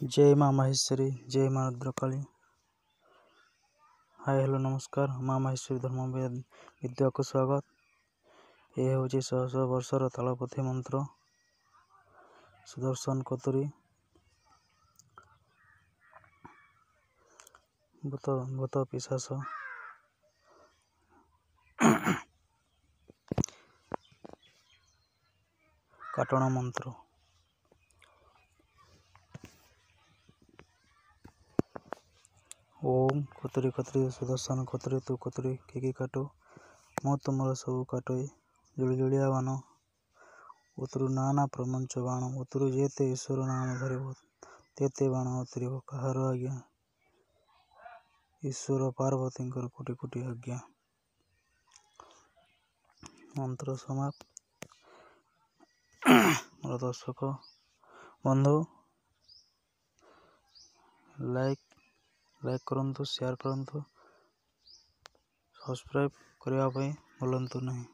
जय माँ माहेश्वरी, जय माँ रुद्रकाली। हाय हेलो नमस्कार। माँ माहेश्वरी धर्म विद्या को स्वागत। यह हूँ 100 वर्षर तालपथी मंत्र सुदर्शन कतुरी भूत पिशाच काटण मंत्र। ओम कतुरी कतुरी सुदर्शन कतुरी तू कतुरी की काटो मो तुमर सब काटोई जुड़ी जुड़िया बाण उतरु नाना प्रमंच बाण उतरु जेते ईश्वर नाम धरिब तेते बाण उतरिब कहार आज्ञा ईश्वर पार्वती कोटि कोटि आज्ञा। मंत्र समाप्त। मोर दर्शक बंधु लाइक करंतु, शेयर करंतु, सब्सक्राइब करने भूलंतु नहीं।